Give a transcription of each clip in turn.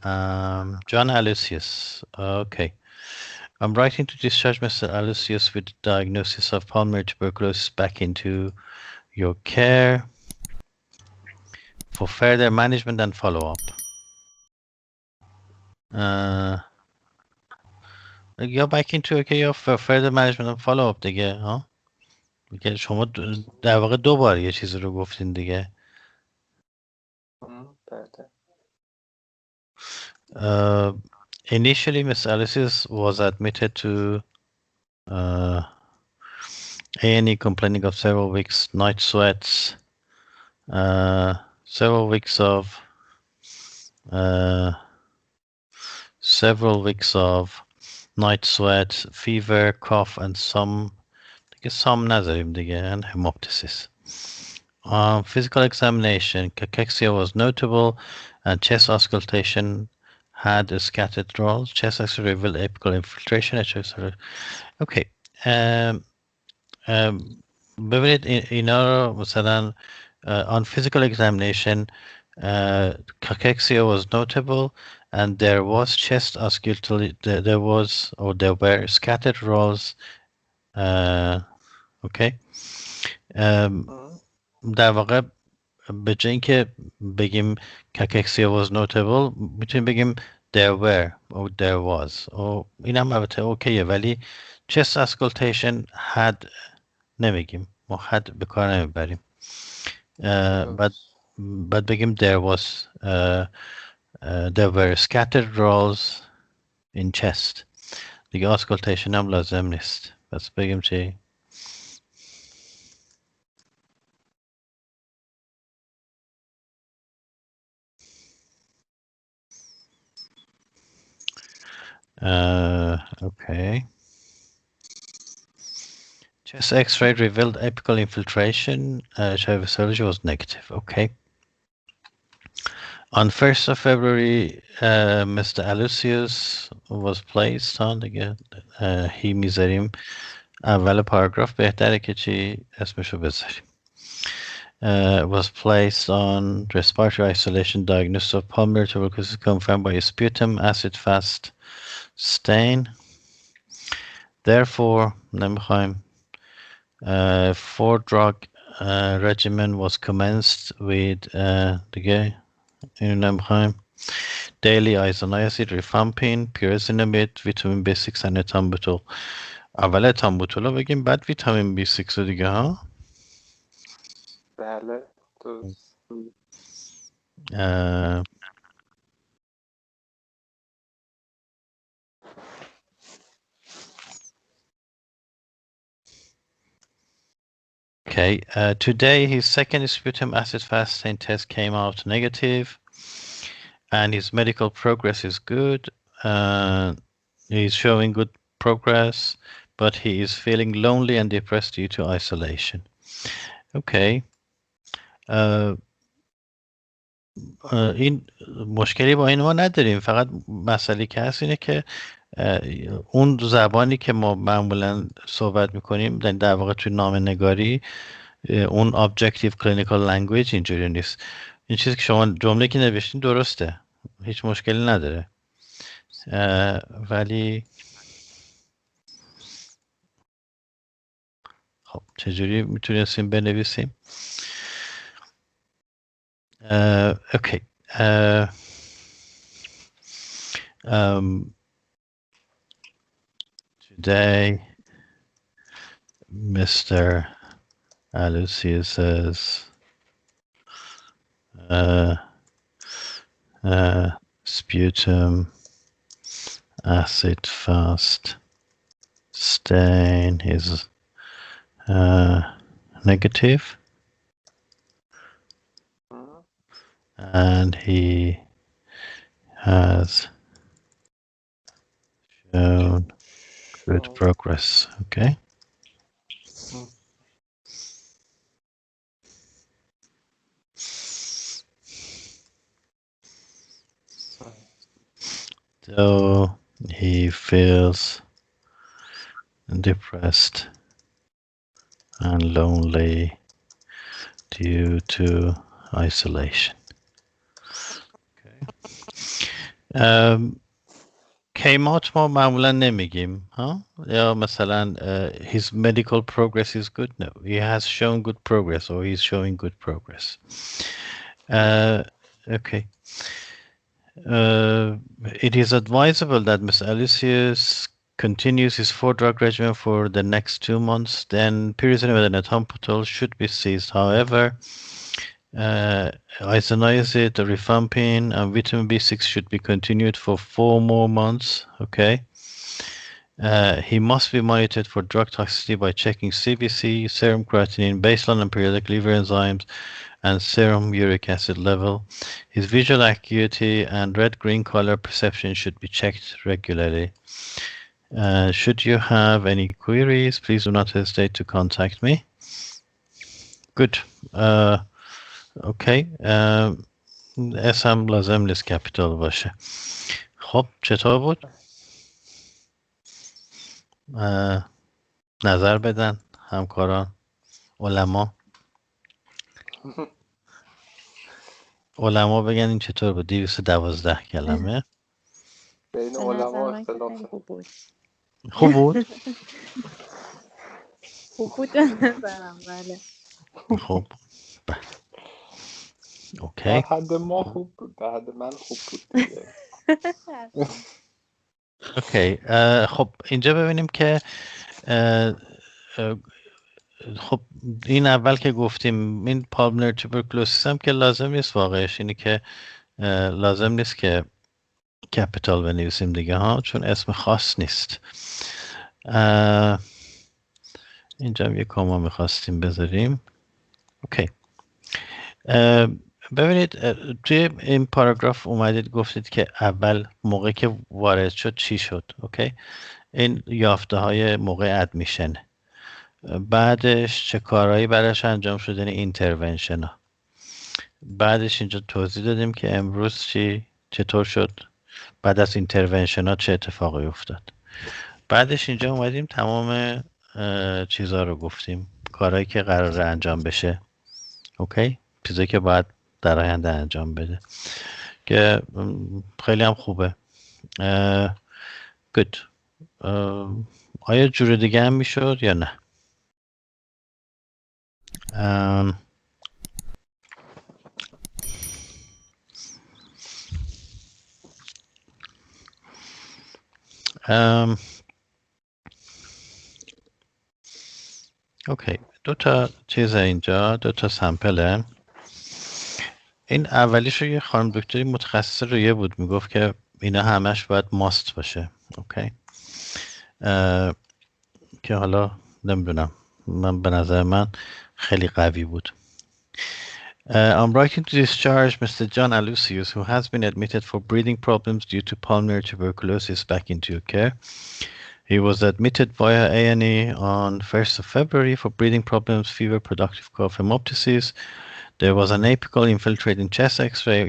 John Aloysius. Okay. I'm writing to discharge Mr. Aloysius with the diagnosis of pulmonary tuberculosis back into your care for further management and follow-up. یا back into your care یا for further management and follow-up دیگه ها. میگه شما در واقع دو بار یه چیزی رو گفتین دیگه. Initially, Miss Alice was admitted to A&E complaining of several weeks night sweats, several weeks of night sweat, fever, cough, and some نذاریم دیگه and hemoptysis. Physical examination, cachexia was notable, and chest auscultation had scattered rolls. Chest X-ray revealed apical infiltration. Okay. ببینید اینا رو مثلا on physical examination cachexia was notable and there was chest auscultation, there were scattered rolls. Okay. در واقع به جای اینکه بگیم cachexia was notable میتونیم بگیم there were or there was. این هم البته اوکیه ولی chest auscultation had نمیگیم، ما had به کار نمیبریم. بعد بگیم there was there were scattered rolls in chest دیگه auscultation هم لازم نیست. بس بگیم چی؟ Okay. Chest X-ray revealed apical infiltration. HIV serology was negative. Okay. On 1st of February, Mr. Aloysius was placed on again. He میذاریم اول پاراگراف بهتره که چی اسمشو بذاریم. Was placed on respiratory isolation, diagnosis of pulmonary tuberculosis confirmed by a sputum acid fast stain. Therefore, نمیخوایم 4-drug regimen was commenced with دیگه اینو نمیخوایم daily isoniazid, rifampin, pyrazinamide, vitamin B6 and ethambutol. اول ethambutol رو بگیم بعد ویتامین B6 رو دیگه ها. بله درست. Okay, today his second sputum acid fast stain test came out negative and his medical progress is good. He's showing good progress, but he is feeling lonely and depressed due to isolation. Okay. این مشکلی با این ما نداریم، فقط مسئله که هست اینه که اون زبانی که ما معمولا صحبت میکنیم در واقع توی نامه نگاری اون objective clinical language اینجوری نیست. این چیزی که شما جمله که نوشتین درسته، هیچ مشکلی نداره، ولی خب چجوری میتونستیم بنویسیم؟ اوکی. Today Mr. Aloysius's sputum acid fast stain is negative, and he has shown good progress. Okay. So he feels depressed and lonely due to isolation. Okay. کیمات ما معمولا نمیگیم ها یا مثلا his medical progress is good. No, he has shown good progress or he's showing good progress. Okay. It is advisable that Mr. Alicius continues his 4-drug regimen for the next 2 months. Then pyrizinamide and ethambutol should be ceased. However, isoniazid, rifampin, and vitamin B6 should be continued for 4 more months. Okay. He must be monitored for drug toxicity by checking CBC, serum creatinine, baseline and periodic liver enzymes, and serum uric acid level. His visual acuity and red-green color perception should be checked regularly. Should you have any queries, please do not hesitate to contact me. Good. Okay. اسم لازم نیست کپیتال باشه. خب چطور بود؟ نظر بدن همکاران علما بگن این چطور بود؟ 212 کلمه بین علما اختلاف. خوب بود؟ خوب بود نظرم. بله خوب. بله. اوکی. در حد ما خوب بود، در حد من خوب بود دیگه. اوکی. خب اینجا ببینیم که خب این اول که گفتیم این پالمونری توبرکلوسیس هم که لازم نیست واقعش اینی که لازم نیست که کپیتال بنویسیم دیگه ها چون اسم خاص نیست. اینجا هم یک کاما میخواستیم بذاریم. اوکی. ببینید توی این پاراگراف اومدید گفتید که اول موقع که وارد شد چی شد. اوکی. این یافته های موقع ادمیشن، بعدش چه کارهایی براش انجام شد، یعنی اینترونشن ها. بعدش اینجا توضیح دادیم که امروز چطور شد، بعد از اینترونشن ها چه اتفاقی افتاد. بعدش اینجا اومدیم تمام چیزها رو گفتیم، کارهایی که قراره انجام بشه. اوکی. چیزایی که باید در آینده انجام بده که خیلی هم خوبه. گود. آیا جور دیگه هم میشد یا نه؟ اوکی. دو تا چیز اینجا، دو تا سمپله. این اولیش رو یه خانم دکتری متخصص رویه بود میگفت که اینا همش باید ماست باشه. اوکی. که حالا نمیدونم، من به نظر من خیلی قوی بود. I'm writing to discharge Mr. John Alusius, who has been admitted for breathing problems due to pulmonary tuberculosis back into your care. He was admitted via A&E on 1st of February for breathing problems, fever, productive cough, hemoptysis. There was an apical infiltrating chest X-ray,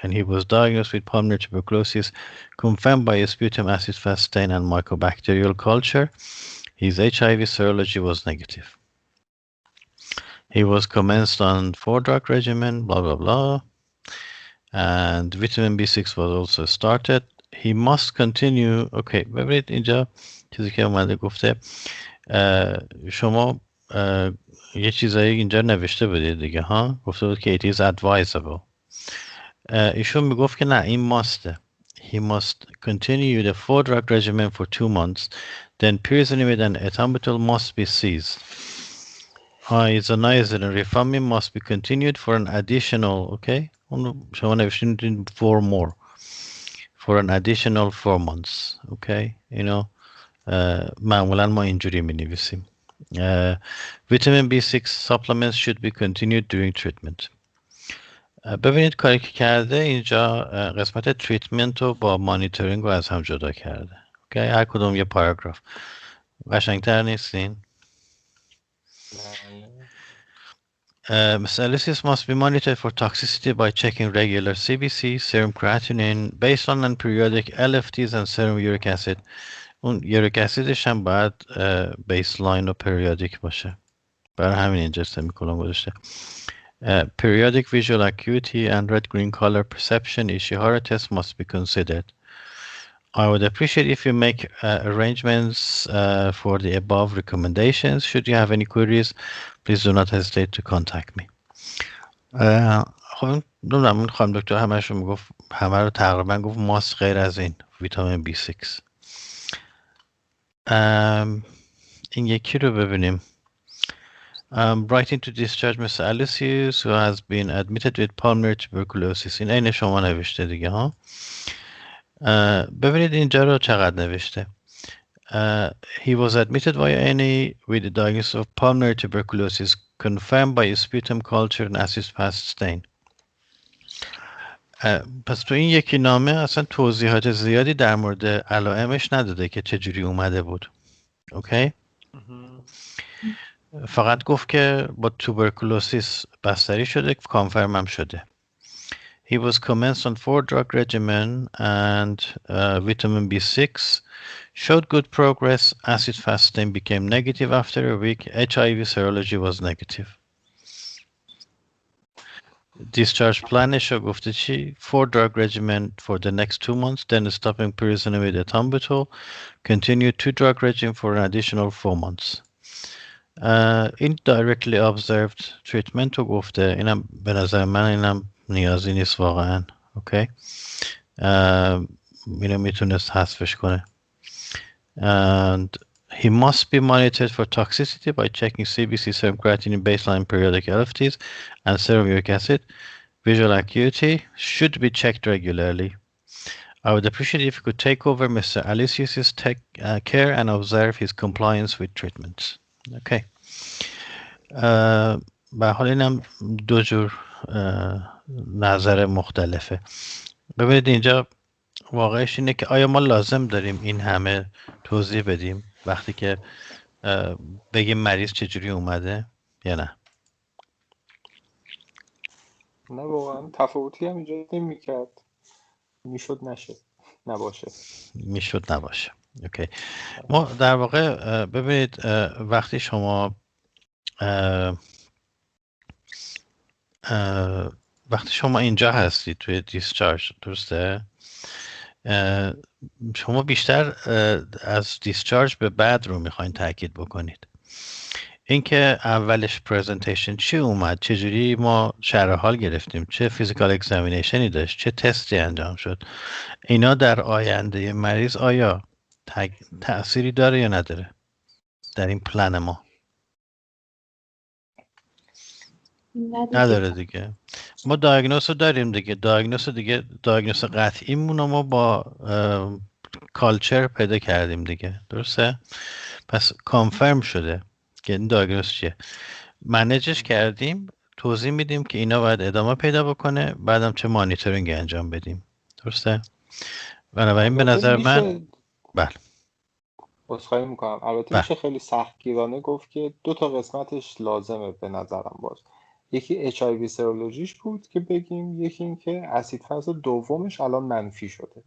and he was diagnosed with pulmonary tuberculosis, confirmed by a sputum acid fast stain and mycobacterial culture. His HIV serology was negative. He was commenced on 4-drug regimen, blah, blah, blah. And vitamin B6 was also started. He must continue. Okay, ببینید اینجا چیزی که اومده گفته شما یه چیزایی اینجا نوشته بودید دیگه ها، گفته بود که it is advisable. ایشون میگفت که نه این ماسته. He must continue the 4-drug regimen for 2 months. Then pyrizinamide and ethambutol must be ceased. Isoniazid and rifampin must be continued for an additional, okay? شما نوشتین 4 more. For an additional 4 months. Okay? You know, معمولا ما اینجوری می نویسیم. Vitamin B6 supplements should be continued during treatment. ببینید کاری که کرده اینجا قسمت تریتمنت رو با مانیتورینگ رو از هم جدا کرده. اوکی. هر کدوم یه پاراگراف. قشنگتر نیستین؟ Mr. Alicius must be monitored for toxicity by checking regular CBC, serum creatinine, baseline and periodic LFTs and serum uric acid. اون یوریک اسیدش هم باید بیسلاین و پریودیک باشه. برای همین اینجا سمیکولون گذاشته. Periodic visual acuity and red-green color perception Ishihara test must be considered. I would appreciate if you make arrangements for the above recommendations. Should you have any queries, please do not hesitate to contact me. خب نمیدونم خانم دکتر همشون میگفت، همه رو تقریبا گفت ماست غیر از این ویتامین B6. این یکی رو ببینیم. Writing to discharge Mr. Alessius who has been admitted with pulmonary tuberculosis. این عین شما نوشته دیگه ها. ببینید اینجا رو چقدر نوشته. He was admitted via A&E with a diagnosis of pulmonary tuberculosis confirmed by a sputum culture and acid-fast stain. پس تو این یکی نامه اصلا توضیحات زیادی در مورد علائمش نداده که چجوری اومده بود. اوکی؟ فقط گفت که با توبرکولوسیس بستری شده، کانفرم هم شده. He was commenced on 4-drug regimen and vitamin B6 showed good progress. Acid fasting became negative after a week. HIV serology was negative. Discharge planش رو گفته چی؟ 4-drug regimen for the next 2 months, then stopping pyrizinamide ethambutol, continue 2-drug regimen for an additional 4 months. این directly observed treatment رو گفته. اینم به نظر من اینم نیازی نیست واقعا. اوکی؟ اینو میتونست حذفش کنه. And he must be monitored for toxicity by checking CBC, serum creatinine, baseline periodic LFTs, and serum uric acid. Visual acuity should be checked regularly. I would appreciate if you could take over Mr. Alessius's care and observe his compliance with treatments. Okay. به حال اینم دو جور نظر مختلفه. ببینید اینجا واقعش اینه که آیا ما لازم داریم این همه توضیح بدیم وقتی که بگیم مریض چجوری اومده یا نه؟ نه واقعا تفاوتی هم ایجاد نمی‌کرد. میشد نباشه. میشد نباشه. اوکی. ما در واقع ببینید وقتی شما اینجا هستید توی دیسچارج، درسته؟ شما بیشتر از دیسچارج به بعد رو میخواین تاکید بکنید. اینکه اولش پرزنتیشن چی اومد، چجوری ما شرح حال گرفتیم، چه فیزیکال اگزامینیشنی داشت، چه تستی انجام شد، اینا در آینده مریض آیا تأثیری داره یا نداره در این پلن ما؟ نداره دیگه. ما دایگنوز رو داریم دیگه. دایگنوز قطعیمون رو ما با کالچر پیدا کردیم دیگه، درسته؟ پس کانفرم شده که این دایگنوز چیه، منیجش کردیم، توضیح میدیم که اینا باید ادامه پیدا بکنه، بعدم چه مانیتورینگ انجام بدیم، درسته؟ بنابراین به نظر من بله عذرخواهی میکنم. البته میشه خیلی سختگیرانه گفت که 2 تا قسمتش لازمه به نظرم. باز یکی HIV سرولوژیش بود که بگیم، یکی این که اسید فاز دومش الان منفی شده.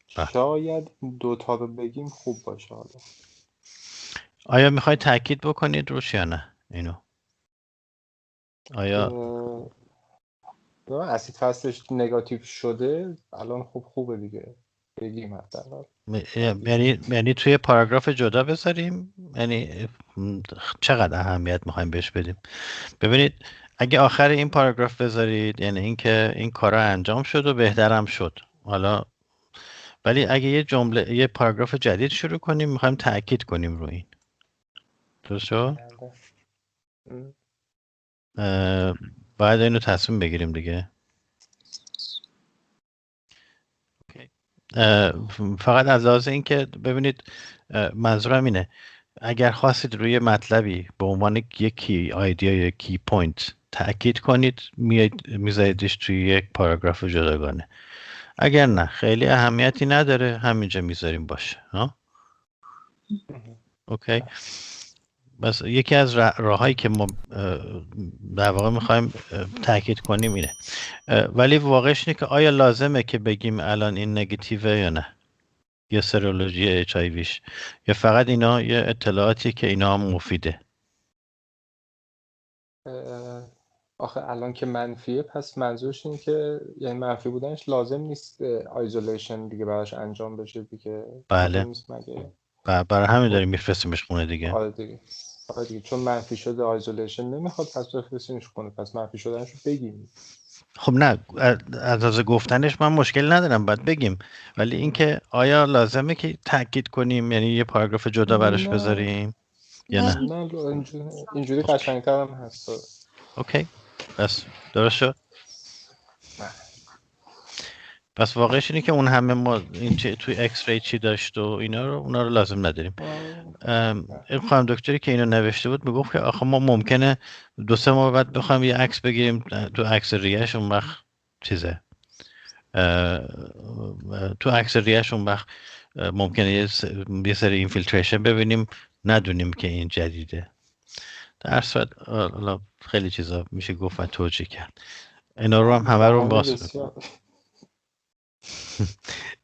شاید 2 تا رو بگیم خوب باشه. حالا آیا میخوای تاکید بکنید روش یا نه اینو؟ آیا اسید فازش نگاتیو شده الان خوبه دیگه بگیم حداقل. یعنی توی پاراگراف جدا بذاریم؟ یعنی چقدر اهمیت میخوایم بهش بدیم؟ ببینید اگه آخر این پاراگراف بذارید یعنی اینکه این کارا انجام شد و بهترم شد. حالا ولی اگه یه پاراگراف جدید شروع کنیم میخوایم تاکید کنیم روی این. درست شد؟ باید اینو تصمیم بگیریم دیگه. فقط از لحاظ این که ببینید منظورم اینه اگر خواستید روی مطلبی به عنوان یکی آیدیا یا کی پوینت تأکید کنید میذاریدش توی یک پاراگراف جداگانه. اگر نه خیلی اهمیتی نداره همینجا میذاریم باشه. ها؟ اوکی. بس یکی از راهایی که ما در واقع میخوایم تاکید کنیم اینه. ولی واقعش اینه که آیا لازمه که بگیم الان این نگاتیوه یا نه، یا سرولوژی اچ آی ویش، یا فقط اینا یه اطلاعاتی که اینا هم مفیده؟ آخه الان که منفیه پس منظورش این که یعنی منفی بودنش لازم نیست آیزولیشن دیگه براش انجام بشه دیگه. بله. اینطور نیست مگه؟ برای همین خب داریم میفرستیمش خونه دیگه. آره دیگه. آره دیگه چون منفی شده آیزولیشن نمیخواد پس بفرستینش خونه، پس منفی شدنشو بگیم. خب نه، از گفتنش من مشکل ندارم، باید بگیم، ولی اینکه آیا لازمه که تاکید کنیم، یعنی یه پاراگراف جدا براش نه بذاریم یا نه؟ نه اینجوری قشنگتر هم هست. اوکی، بس درست شد. نه. پس واقعش اینه که اون همه ما این توی ایکس ری چی داشت و اونا رو لازم نداریم. این خانم دکتری که اینو نوشته بود میگفت که آخه ما ممکنه 2-3 ماه بعد بخوایم یه عکس بگیریم تو عکس ریه‌ش، اون وقت چیزه، تو عکس ریه‌ش اون وقت ممکنه یه سری اینفیلتریشن ببینیم، ندونیم که این جدیده. در صورت حالا خیلی چیزا میشه گفت و توجیه کرد. اینا رو هم همه رو ماست بود.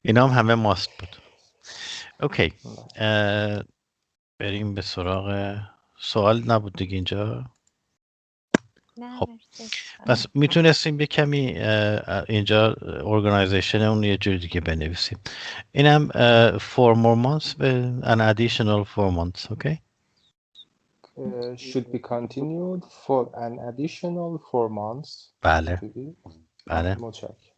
اینا هم همه ماست بود. اوکی، بریم به سراغ سوال. نبود دیگه اینجا؟ خب پس میتونستیم یه کمی اینجا ارگانایزیشن اون یه جوری دیگه بنویسیم. اینم 4 more months به an additional 4 months. اوکی. should be continued for an additional 4 months. بله. بله. متشکرم.